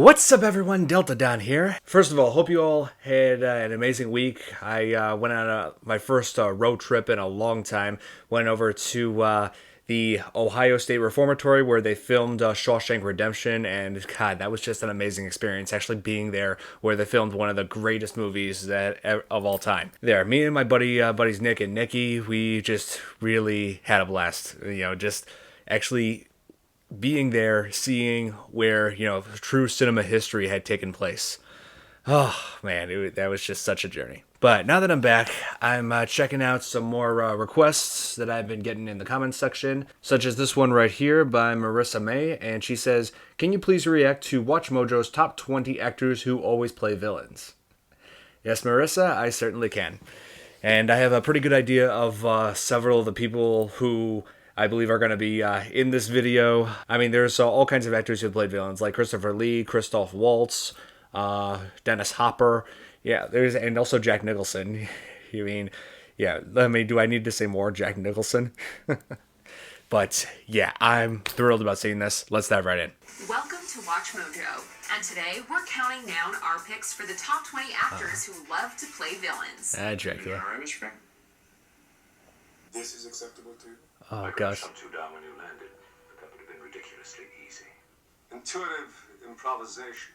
What's up, everyone? Delta Don here. First of all, hope you all had an amazing week. I went on my first road trip in a long time. Went over to the Ohio State Reformatory where they filmed Shawshank Redemption, and God, that was just an amazing experience. Actually being there where they filmed one of the greatest movies of all time. There, me and my buddies Nick and Nikki, we just really had a blast. Just actually being there, seeing where, true cinema history had taken place. Oh, man, that was just such a journey. But now that I'm back, I'm checking out some more requests that I've been getting in the comments section, such as this one right here by Marissa May, and she says, "Can you please react to Watchmojo's top 20 actors who always play villains?" Yes, Marissa, I certainly can. And I have a pretty good idea of several of the people who I believe are going to be in this video. I mean, there's all kinds of actors who played villains, like Christopher Lee, Christoph Waltz, Dennis Hopper, and also Jack Nicholson. Do I need to say more Jack Nicholson? But yeah, I'm thrilled about seeing this. Let's dive right in. Welcome to Watchmojo, and today we're counting down our picks for the top 20 actors who love to play villains. Dracula. This is acceptable too. Oh I gosh. shot you down when you landed, but that would have been ridiculously easy. Intuitive improvisation.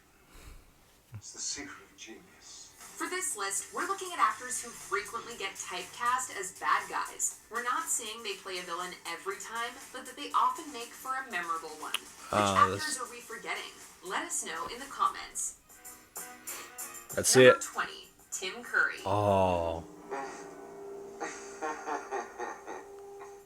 It's the secret of genius. For this list, we're looking at actors who frequently get typecast as bad guys. We're not saying they play a villain every time, but that they often make for a memorable one. Which actors are we forgetting? Let us know in the comments. Let's see it. Number 20, Tim Curry. Oh.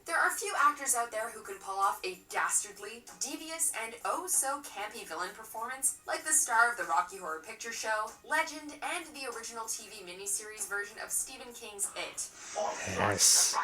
There are few actors out there who can pull off a dastardly, devious, and oh-so-campy villain performance like the star of the Rocky Horror Picture Show, Legend, and the original TV miniseries version of Stephen King's It. Yes.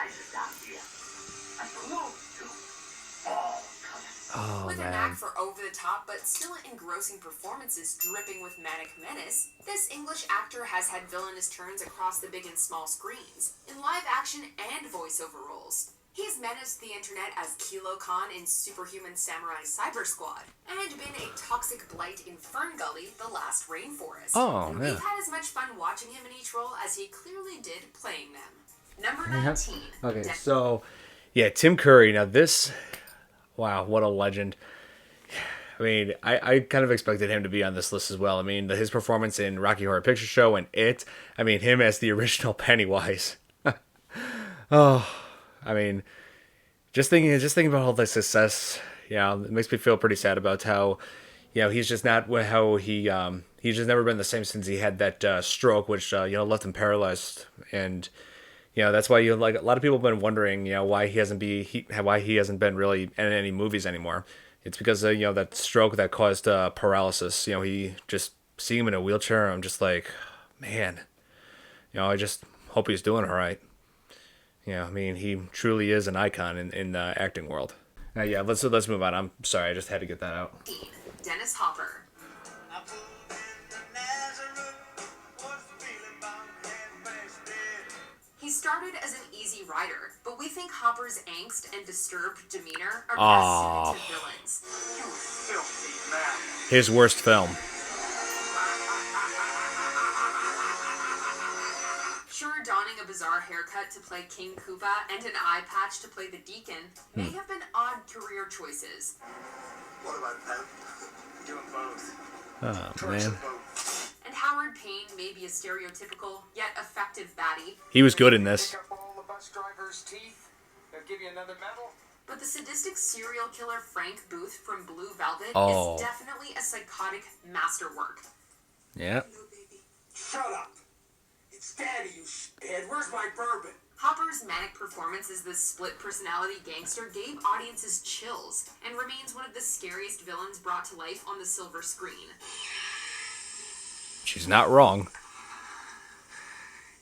Oh, With a man. knack for over-the-top but still engrossing performances dripping with manic menace, this English actor has had villainous turns across the big and small screens, in live action and voiceover roles. He's menaced the internet as Kilo Khan in Superhuman Samurai Cyber Squad, and been a toxic blight in Fern Gully, The Last Rainforest. Oh, and man. we've had as much fun watching him in each role as he clearly did playing them. Number 19. Okay, so, yeah, Tim Curry. Now this, wow, what a legend. I mean, I kind of expected him to be on this list as well. I mean, his performance in Rocky Horror Picture Show and It. I mean, him as the original Pennywise. Oh, I mean, just thinking about all the success, it makes me feel pretty sad about how, he's just not how he's just never been the same since he had that stroke, which left him paralyzed, and that's why a lot of people have been wondering, why he hasn't been really in any movies anymore. It's because that stroke that caused paralysis. He just seeing him in a wheelchair, I'm just like, man, I just hope he's doing all right. I mean, he truly is an icon in the acting world. Let's move on. I'm sorry, I just had to get that out. Dennis Hopper. He started as an easy rider, but we think Hopper's angst and disturbed demeanor are best suited to villains. You filthy man. His worst film. Sure, donning a bizarre haircut to play King Koopa and an eye patch to play the Deacon may have been odd career choices. What about them? Doing both. Oh, man. And Howard Payne may be a stereotypical, yet effective baddie. He was good in this. Pick up all the bus driver's teeth. They'll give you another medal. But the sadistic serial killer Frank Booth from Blue Velvet Oh. is definitely a psychotic masterwork. Yeah. Shut up. It's Daddy, you shithead. Where's my bourbon? Hopper's manic performance as this split-personality gangster gave audiences chills and remains one of the scariest villains brought to life on the silver screen. She's not wrong.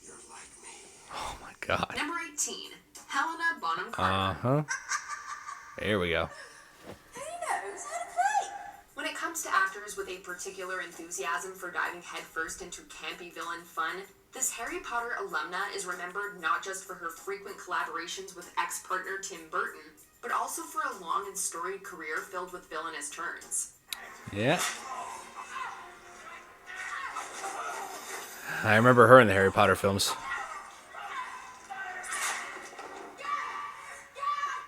You're like me. Oh my God. Number 18, Helena Bonham Carter. Uh-huh. There we go. Who knows how to play? When it comes to actors with a particular enthusiasm for diving headfirst into campy villain fun, this Harry Potter alumna is remembered not just for her frequent collaborations with ex-partner Tim Burton, but also for a long and storied career filled with villainous turns. Yeah. I remember her in the Harry Potter films.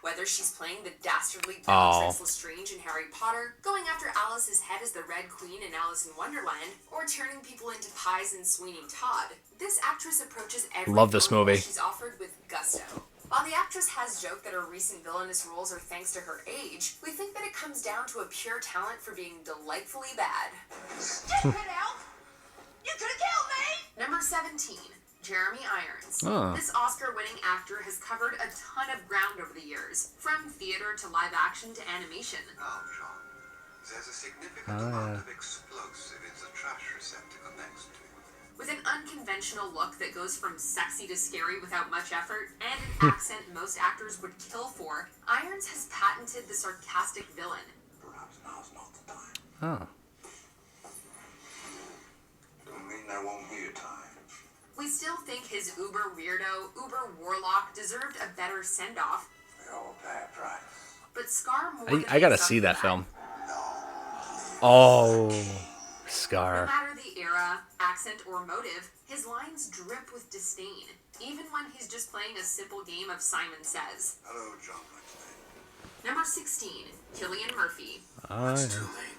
Whether she's playing the dastardly Oh. Princess Lestrange in Harry Potter, going after Alice's head as the Red Queen in Alice in Wonderland, or turning people into pies in Sweeney Todd, this actress approaches every Love this role movie. she's offered with gusto. While the actress has joked that her recent villainous roles are thanks to her age, we think that it comes down to a pure talent for being delightfully bad. Stupid elf! You could have killed me! Number 17. Jeremy Irons. Oh. This Oscar-winning actor has covered a ton of ground over the years, from theater to live action to animation. Now, John, there's a significant amount of explosive in the trash receptacle next to you. With an unconventional look that goes from sexy to scary without much effort, and an accent most actors would kill for, Irons has patented the sarcastic villain. Perhaps now's not the time. Oh. Don't mean there won't be a time. We still think his uber weirdo, uber warlock deserved a better send-off, We all pay a price. but Scar more than I gotta makes up see for that film. No. Oh. No Scar. matter the era, accent, or motive, his lines drip with disdain, even when he's just playing a simple game of Simon Says. Hello, John McClane. Number 16, Cillian Murphy. Oh, It's yeah. too late.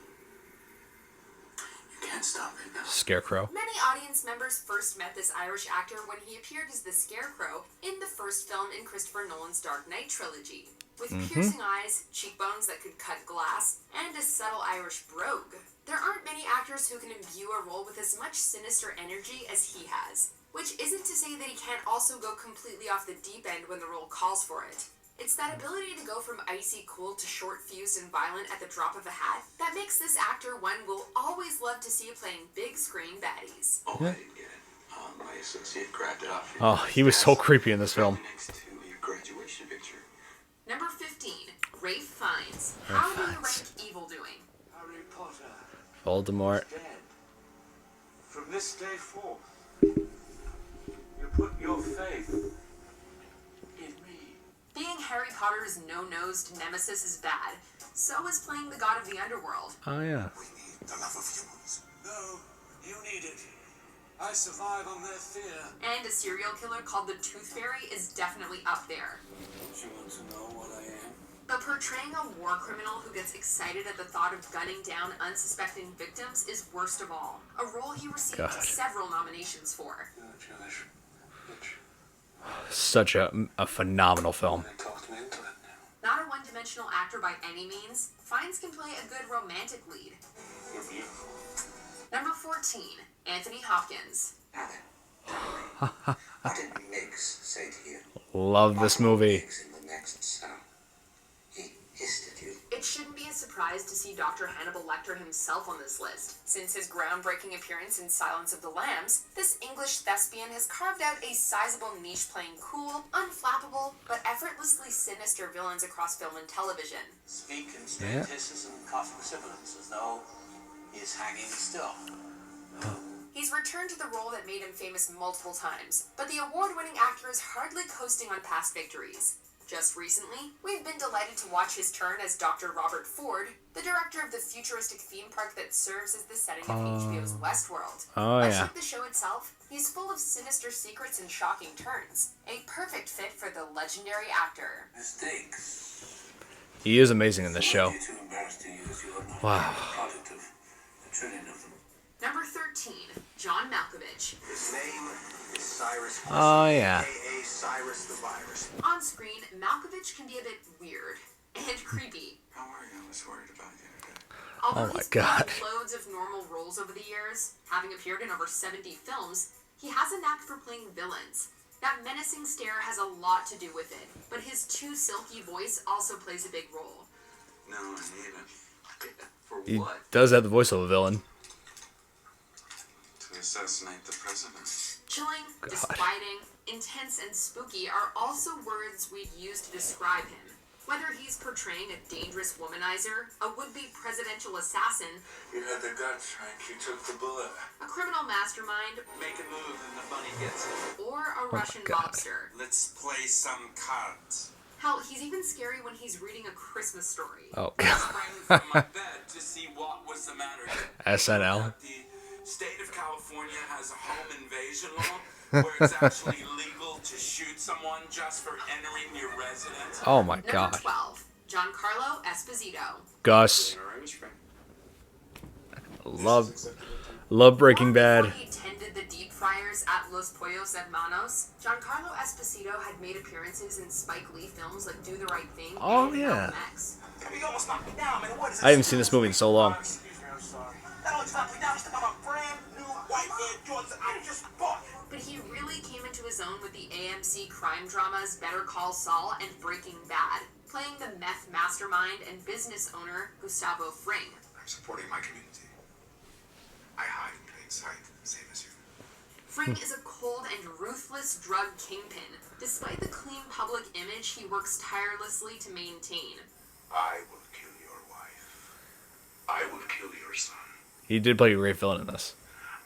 You can't stop it now. Scarecrow. Many audience members first met this Irish actor when he appeared as the Scarecrow in the first film in Christopher Nolan's Dark Knight trilogy. With piercing eyes, cheekbones that could cut glass, and a subtle Irish brogue. There aren't many actors who can imbue a role with as much sinister energy as he has. Which isn't to say that he can't also go completely off the deep end when the role calls for it. It's that ability to go from icy cool to short-fused and violent at the drop of a hat that makes this actor one we'll always love to see playing big screen baddies. Oh, I didn't get it. My associate grabbed it off. Oh, he was so creepy in this film. Next to your graduation picture. Number 15, Rafe Fiennes. How do you rank Fiennes. evil doing? Harry Potter Voldemort. dead. From this day forth, you put your faith in me. Being Harry Potter's no-nosed nemesis is bad. So is playing the god of the underworld. Oh, yeah. We need the love of humans. No, you need it. I survive on their fear. And a serial killer called the Tooth Fairy is definitely up there. Don't you want to know what I am? But portraying a war criminal who gets excited at the thought of gunning down unsuspecting victims is worst of all. A role he received God. several nominations for. You're Jewish. Which Such a phenomenal film. they talked me into it now. Not a one-dimensional actor by any means, Fiennes can play a good romantic lead. You're beautiful. Number 14, Anthony Hopkins. Alan, what did Miggs say to you? Love this movie. Miggs in the next cell. He hissed at you. It shouldn't be a surprise to see Dr. Hannibal Lecter himself on this list. Since his groundbreaking appearance in Silence of the Lambs, this English thespian has carved out a sizable niche playing cool, unflappable, but effortlessly sinister villains across film and television. Speak and Yeah. hisses and coughing sibilance as though he is hanging still. He's returned to the role that made him famous multiple times, but the award-winning actor is hardly coasting on past victories. Just recently, we've been delighted to watch his turn as Dr. Robert Ford, the director of the futuristic theme park that serves as the setting of HBO's Westworld. Oh, Much yeah. like the show itself, he's full of sinister secrets and shocking turns. A perfect fit for the legendary actor. Mistakes. He is amazing in this show. You're too embarrassed to use your own Wow. product of a trillion of them. Number 13, John Malkovich. His name is Cyrus. Oh, yeah. A.K.A. Cyrus the Virus. On screen, Malkovich can be a bit weird and creepy. How are you? I was worried about you today. Although Oh my he's God. played loads of normal roles over the years, having appeared in over 70 films, he has a knack for playing villains. That menacing stare has a lot to do with it, but his too silky voice also plays a big role. No, I need it. For He what? does have the voice of a villain. To assassinate the president. Chilling, disquieting, intense, and spooky are also words we'd use to describe him. Whether he's portraying a dangerous womanizer, a would-be presidential assassin, You had the guts, Frank. You took the bullet. a criminal mastermind, Make a move and the money gets it. or a Russian God. mobster. Let's play some cards. Hell, he's even scary when he's reading A Christmas Story. Oh, God. Sprang from my bed to see what was the matter. SNL. The state of California has a home invasion law, where it's actually legal to shoot someone just for entering your residence. Oh my Number god. 12, Giancarlo Esposito. Gus. Love Breaking Bad. Before he tended the deep fryers at Los Pollos Hermanos, Giancarlo Esposito had made appearances in Spike Lee films like Do the Right Thing Oh, and yeah. Malcolm X. You almost knocked me down, man. What is I haven't seen this movie in so long. Excuse me, I'm sorry. That only knocked me down. Just about a brand new white Air Jordans I just bought. But he really came into his own with the AMC crime dramas Better Call Saul and Breaking Bad, playing the meth mastermind and business owner Gustavo Fring. I'm supporting my community. I hide in plain sight, same as you. Fring is a cold and ruthless drug kingpin, despite the clean public image he works tirelessly to maintain. I will kill your wife. I will kill your son. He did play a great villain in this.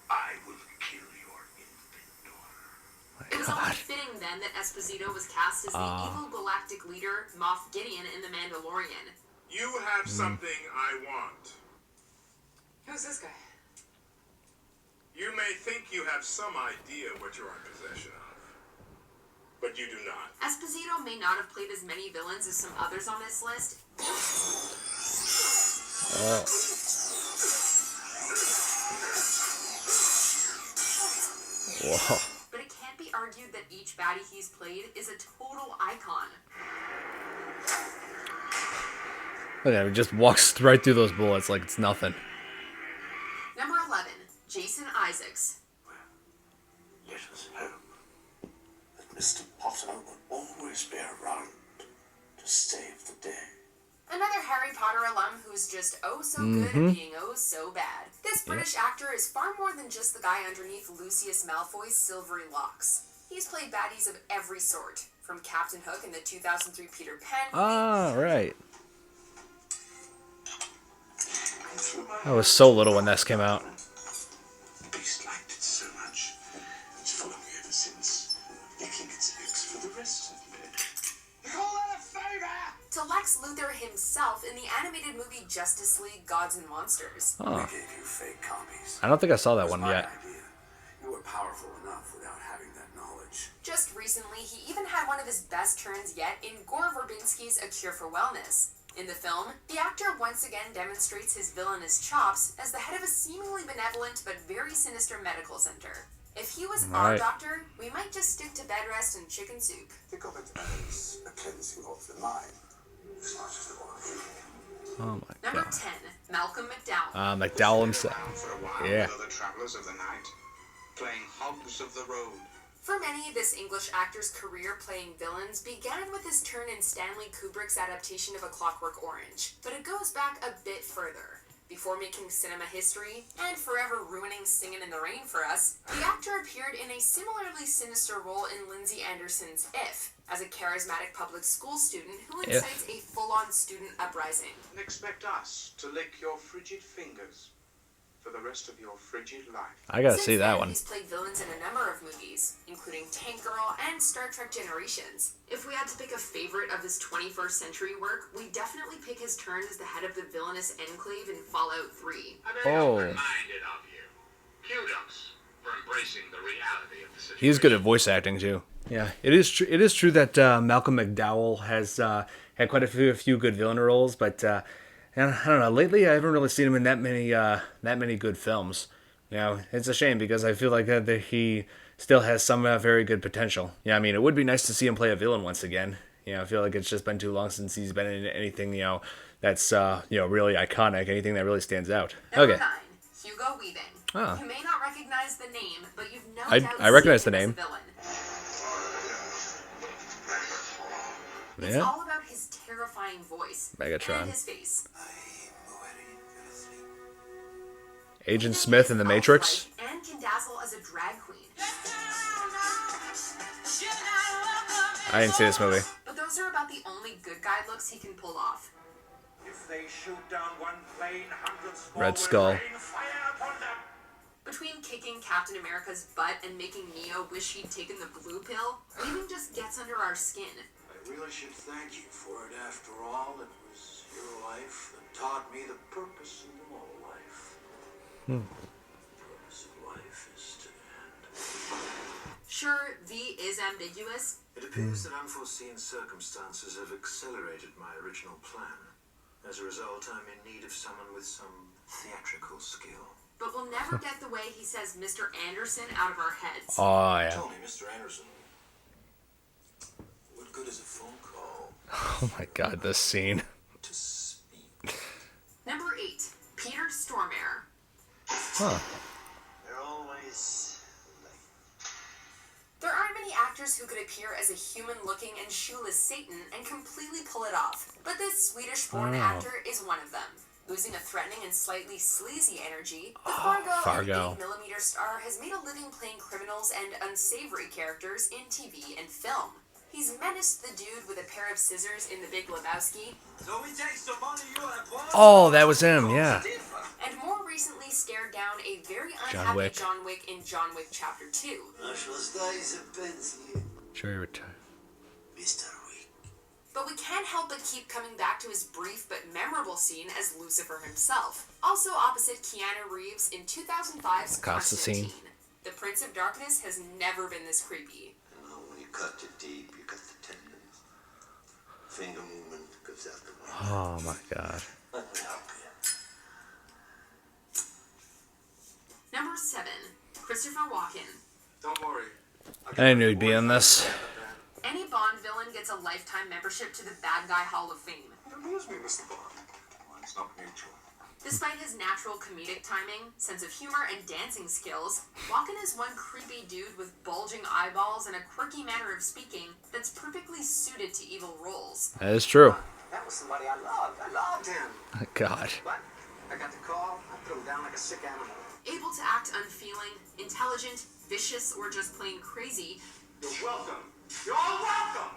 I will kill your infant daughter. It was only fitting then that Esposito was cast as the evil galactic leader Moff Gideon in The Mandalorian. You have something I want. Who's this guy? You may think you have some idea what you're in possession of, but you do not. Esposito may not have played as many villains as some others on this list. Whoa. But it can't be argued that each baddie he's played is a total icon. Look at him, he just walks right through those bullets like it's nothing. Number 11, Jason Isaacs. Let us hope that Mr. Potter will always be around to save the day. Another Harry Potter alum who's just oh so good at being oh so bad. This British actor is far more than just the guy underneath Lucius Malfoy's silvery locks. He's played baddies of every sort, from Captain Hook in the 2003 Peter Pan movie. Ah, right. I was so little when this came out. The beast liked it so much. It's followed me ever since, licking its lips for the rest of me. You call that a favor? To Lex Luthor himself in the animated movie Justice League Gods and Monsters. Oh. We gave you fake copies. I don't think I saw that It was one my yet. idea. You were powerful enough without having that knowledge. Just recently, he even had one of his best turns yet in Gore Verbinski's A Cure for Wellness. In the film, the actor once again demonstrates his villainous chops as the head of a seemingly benevolent but very sinister medical center. If he was our Right. doctor, we might just stick to bed rest and chicken soup. Think of it as a cleansing of the mind. As much as the body. Oh my Number god. 10, Malcolm McDowell. McDowell himself. For a while Yeah. with other travelers of the night, playing hogs of the road. For many, this English actor's career playing villains began with his turn in Stanley Kubrick's adaptation of A Clockwork Orange, but it goes back a bit further. Before making cinema history, and forever ruining Singin' in the Rain for us, the actor appeared in a similarly sinister role in Lindsay Anderson's If, as a charismatic public school student who incites a full-on student uprising. And expect us to lick your frigid fingers for the rest of your frigid life. I gotta Since see that then, one. He's played villains in a number of movies, including Tank Girl and Star Trek Generations. If we had to pick a favorite of his 21st century work, we'd definitely pick his turn as the head of the villainous enclave in Fallout 3. I'm very Oh. open-minded of you. Kudos for embracing the reality of the situation. He's good at voice acting too. Yeah, it is true. It is true that Malcolm McDowell has had quite a few good villain roles, but and I don't know. Lately, I haven't really seen him in that many good films. You know, it's a shame because I feel like that he still has some very good potential. Yeah, I mean, it would be nice to see him play a villain once again. You know, I feel like it's just been too long since he's been in anything that's really iconic, anything that really stands out. Number Okay. 9, Hugo Weaving. Ah. You may not recognize the name, but you've no I doubt recognize seen the him name. as a villain. Yeah. It's all about his terrifying voice Megatron. and his face. Agent Smith in The Matrix. And can dazzle as a drag queen. I didn't see this movie. But those are about the only good guy looks he can pull off. If they shoot down one plane, hundreds more Red will Skull. rain fire upon them. Between kicking Captain America's butt and making Neo wish he'd taken the blue pill, Weaving just gets under our skin. I really should thank you for it. After all, it was your life that taught me the purpose of all life. The purpose of life is to end. Sure, V is ambiguous, It appears that unforeseen circumstances have accelerated my original plan. As a result, I'm in need of someone with some theatrical skill. but we'll never get the way he says Mr. Anderson out of our heads. Oh, yeah. Tell me, Mr. Anderson, what good is a phone call Oh my god, this scene. to speak? Number 8, Peter Stormare. Huh. They're always late. There aren't many actors who could appear as a human-looking and shoeless Satan and completely pull it off, but this Swedish-born actor is one of them. Oozing a threatening and slightly sleazy energy, the Fargo and 8mm star has made a living playing criminals and unsavory characters in TV and film. He's menaced the dude with a pair of scissors in The Big Lebowski, So we take some money you have won. Oh, that was him, yeah. and more recently stared down a very John unhappy Wick. John Wick in John Wick Chapter 2. I shall stay a bit, Sure, retire. Mr. Wick. But we can't help but keep coming back to his brief but memorable scene as Lucifer himself, also opposite Keanu Reeves in 2005's Constantine. The Prince of Darkness has never been this creepy. You know, when you cut it deep, you cut the tendons. Finger movement goes out the window. Oh my god. Let me help you. Number 7, Christopher Walken. Don't worry. I knew he'd be in this. Any Bond villain gets a lifetime membership to the Bad Guy Hall of Fame. Amuse me, Mr. Bond. It's not mutual. Despite his natural comedic timing, sense of humor, and dancing skills, Walken is one creepy dude with bulging eyeballs and a quirky manner of speaking that's perfectly suited to evil roles. That is true. That was somebody I loved. I loved him. Oh, god. But I got the call. I threw him down like a sick animal. Able to act unfeeling, intelligent, vicious, or just plain crazy, You're welcome. You're all welcome.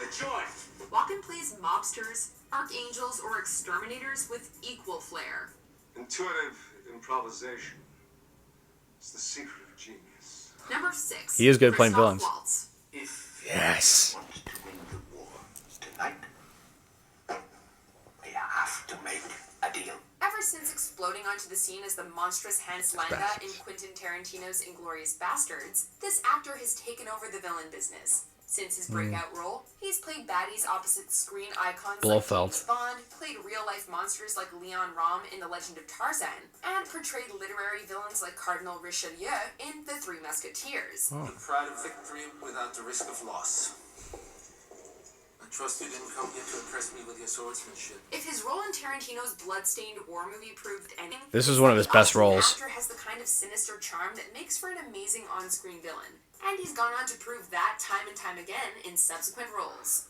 The joint. Walken plays mobsters, archangels, or exterminators with equal flair. Intuitive improvisation. It's the secret of genius. Number 6. He is good at playing Christoph villains. Waltz. If Yes. you want to win the war tonight, we have to make a deal. Ever since exploding onto the scene as the monstrous Hans Landa in Quentin Tarantino's Inglourious Bastards, this actor has taken over the villain business. Since his breakout role, he's played baddies opposite screen icons Blofeld. like James Bond, played real-life monsters like Leon Rom in The Legend of Tarzan, and portrayed literary villains like Cardinal Richelieu in The Three Musketeers. The pride of victory without the risk of loss. I trust you didn't come here to impress me with your swordsmanship. If his role in Tarantino's blood-stained war movie proved anything, This is one of his best roles. The actor has the kind of sinister charm that makes for an amazing on-screen villain. And he's gone on to prove that time and time again in subsequent roles.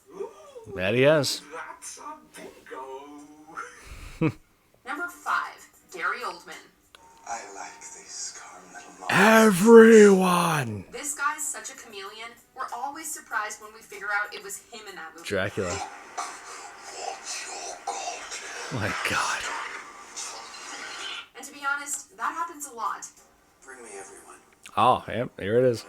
That he is. That's a bingo. Number 5, Gary Oldman. I like these calm little monsters. Everyone. This guy's such a chameleon, we're always surprised when we figure out it was him in that movie. Dracula. What's your call? Oh my god. And to be honest, that happens a lot. Bring me everyone. Oh, yep, here it is.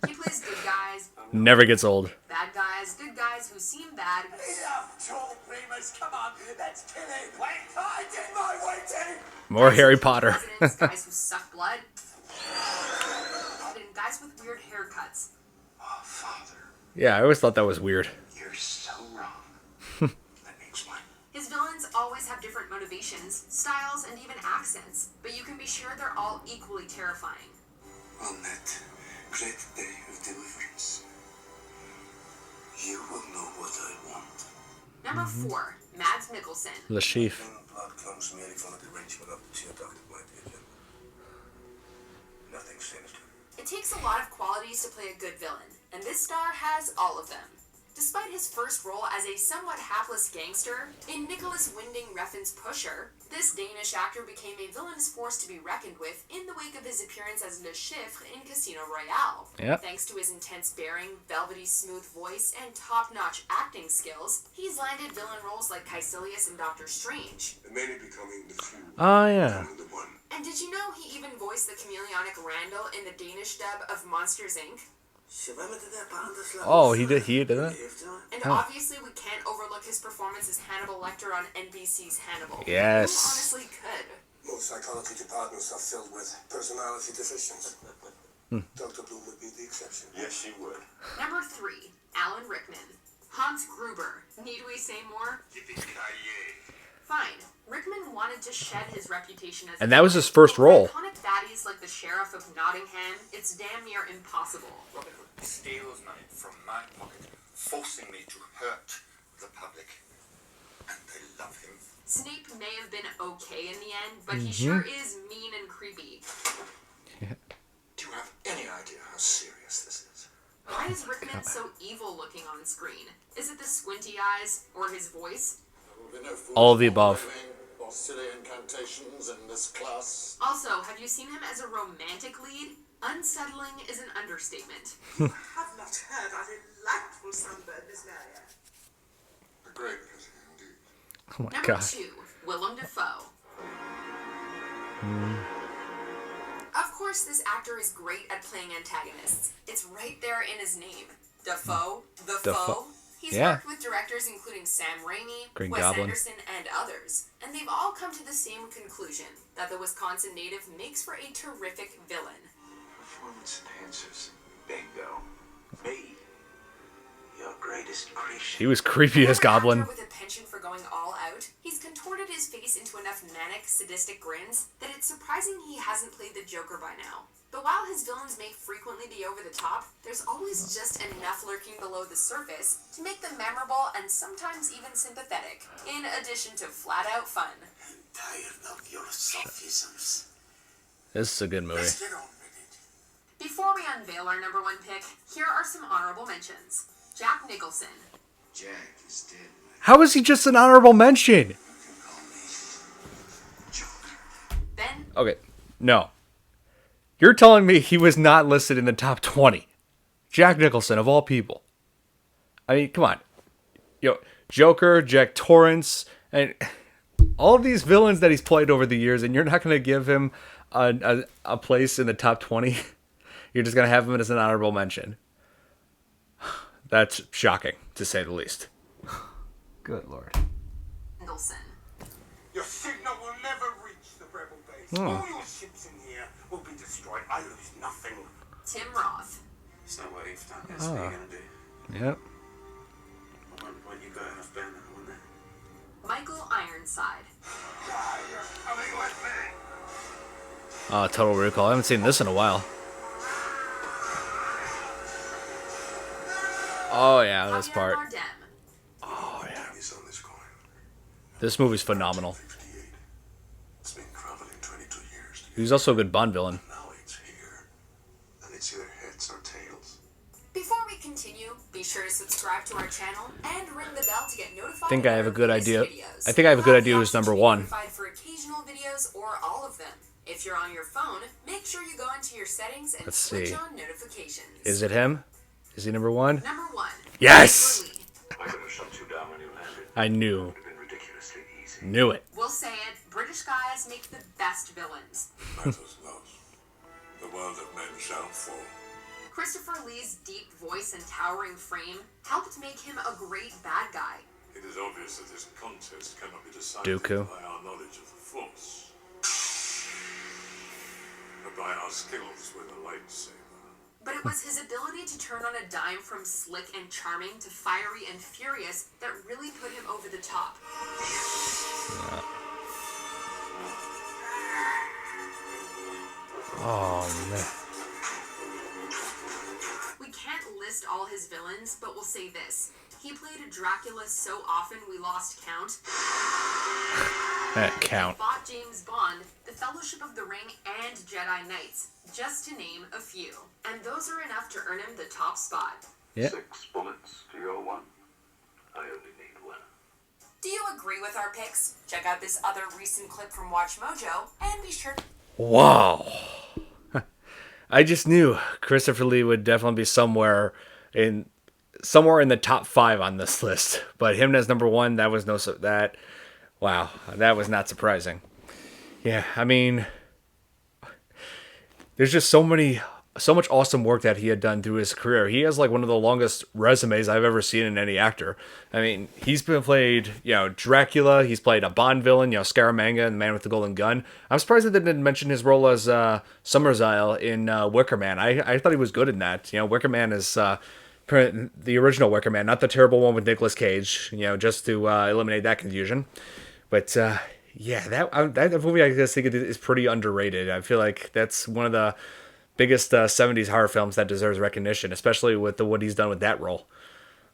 He plays good guys, Never gets old. bad guys, good guys who seem bad, Enough talk, Remus. Come on, let's kill him. Wait, I did my waiting. More Harry Potter. presidents, guys who suck blood, and guys with weird haircuts. Oh, Father, Yeah, I always thought that was weird. you're so wrong. Let me explain. His villains always have different motivations, styles, and even accents, but you can be sure they're all equally terrifying. On that great day of deliverance, you will know what I want. Number 4, Mads Mikkelsen. The sheaf. Blood comes merely from the arrangement of the teardrop might be agenda. Nothing sinister. It takes a lot of qualities to play a good villain, and this star has all of them. Despite his first role as a somewhat hapless gangster in Nicholas Winding Refn's Pusher, this Danish actor became a villainous force to be reckoned with in the wake of his appearance as Le Chiffre in Casino Royale. Yep. Thanks to his intense bearing, velvety smooth voice, and top-notch acting skills, he's landed villain roles like Caecilius in Doctor Strange. And many becoming the few. Oh, yeah. And the one. And did you know he even voiced the chameleonic Randall in the Danish dub of Monsters, Inc.? Oh, he did that? And Huh. obviously we can't overlook his performance as Hannibal Lecter on NBC's Hannibal. Yes. Who honestly could? Most psychology departments are filled with personality deficients. Dr. Bloom would be the exception. Yes, she would. Number 3, Alan Rickman. Hans Gruber. Need we say more? Yippee-ki-yay. Fine. Rickman wanted to shed his reputation as And that was his first role. iconic baddies like the Sheriff of Nottingham. It's damn near impossible. Robin Hood steals money from my pocket, forcing me to hurt the public. And they love him. Snape may have been okay in the end, but he sure is mean and creepy. Do you have any idea how serious this is? Why is Rickman so evil looking on screen? Is it the squinty eyes or his voice? There will be no foolish All of the above. modeling or silly incantations in this class. Also, have you seen him as a romantic lead? Unsettling is an understatement. I have not heard our delightful sunburn, Miss Marriott. A great pity indeed. Oh my Number god. 2, Willem Dafoe. Of course, this actor is great at playing antagonists. It's right there in his name. Dafoe, the Dafoe. foe. He's Yeah. worked with directors including Sam Raimi, Green Wes Goblin. Anderson, and others. And they've all come to the same conclusion, that the Wisconsin native makes for a terrific villain. Performance enhancers. Bingo. Me. Your greatest creation. He was creepy as For an actor Goblin. with a penchant for going all out, he's contorted his face into enough manic, sadistic grins that it's surprising he hasn't played the Joker by now. But while his villains may frequently be over the top, there's always just enough lurking below the surface to make them memorable and sometimes even sympathetic, in addition to flat-out fun. Tired of your sophisms. This is a good movie. Let's get on with it. Before we unveil our number 1 pick, here are some honorable mentions. Jack Nicholson. Jack is dead. How is he just an honorable mention? You can call me Joker. Ben Okay, no. You're telling me he was not listed in the top 20. Jack Nicholson, of all people. I mean, come on. Joker, Jack Torrance, and all of these villains that he's played over the years, and you're not going to give him a place in the top 20? You're just going to have him as an honorable mention. That's shocking, to say the least. Good lord. Mendelsohn. Your signal will never reach the rebel base. All your ships in here will be destroyed. I lose nothing. Tim Roth. It's not what you've done. That's what you're going to do. Yep. When you got enough bandit on that. Michael Ironside. You're coming with me. Total Recall. I haven't seen this in a while. Oh, yeah, this Javier part. Bardem. Oh, yeah. It's on this coin. This movie's phenomenal. 58. It's been traveling 22 years. He was also a good Bond villain. Now it's here. And it's either heads or tails. Before we continue, be sure to subscribe to our channel and ring the bell to get notified. I think I have a good of our latest idea. videos. I think I have a good We'll idea the who's option number to be 1. notified for occasional videos or all of them. If you're on your phone, make sure you go into your settings and Let's switch see. on notifications. Is it him? Is he number 1? Number 1. Yes! Christopher Lee. I could have shut you down when you landed. I knew. It would have been ridiculously easy. Knew it. We'll say it, British guys make the best villains. Matters not. The world of men shall fall. Christopher Lee's deep voice and towering frame helped make him a great bad guy. It is obvious that this contest cannot be decided Dooku. by our knowledge of the Force, but by our skills with a lightsaber. But it was his ability to turn on a dime from slick and charming to fiery and furious that really put him over the top. Oh, man. We can't list all his villains, but we'll say this. He played a Dracula so often we lost count. That count. Fought James Bond, the Fellowship of the Ring, and Jedi Knights, just to name a few. And those are enough to earn him the top spot. Yeah. 6 bullets to your 1. I only need 1. Do you agree with our picks? Check out this other recent clip from Watchmojo, and be sure to Wow. I just knew Christopher Lee would definitely be somewhere in the top 5 on this list. But him as number 1, that was wow, that was not surprising. Yeah, I mean, there's just so many so much awesome work that he had done through his career. He has like one of the longest resumes I've ever seen in any actor. I mean, he's been played, Dracula. He's played a Bond villain, Scaramanga and the Man with the Golden Gun. I'm surprised that they didn't mention his role as Summersile in Wicker Man. I thought he was good in that. Wicker Man is the original Wicker Man, not the terrible one with Nicolas Cage. Just to eliminate that confusion. But yeah, that movie I guess think is pretty underrated. I feel like that's one of the biggest 70s horror films that deserves recognition, especially with what he's done with that role.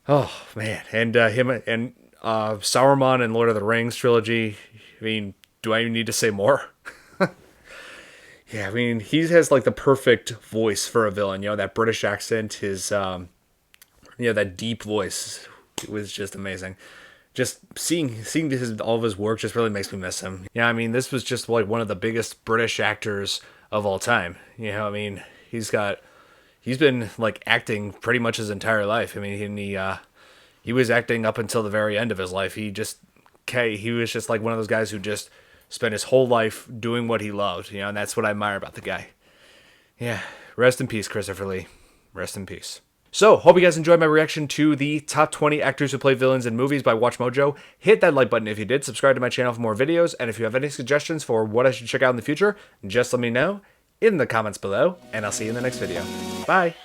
Oh man, and him and Sauron and Lord of the Rings trilogy. I mean, do I even need to say more? Yeah, I mean, he has like the perfect voice for a villain. That British accent, his that deep voice, it was just amazing. Just seeing all of his work just really makes me miss him. Yeah, I mean, this was just like one of the biggest British actors of all time. I mean, he's been like acting pretty much his entire life. I mean, he was acting up until the very end of his life. He was just like one of those guys who just spent his whole life doing what he loved, and that's what I admire about the guy. Yeah, rest in peace, Christopher Lee. Rest in peace. So, hope you guys enjoyed my reaction to the top 20 actors who play villains in movies by Watchmojo. Hit that like button if you did, subscribe to my channel for more videos, and if you have any suggestions for what I should check out in the future, just let me know in the comments below, and I'll see you in the next video. Bye!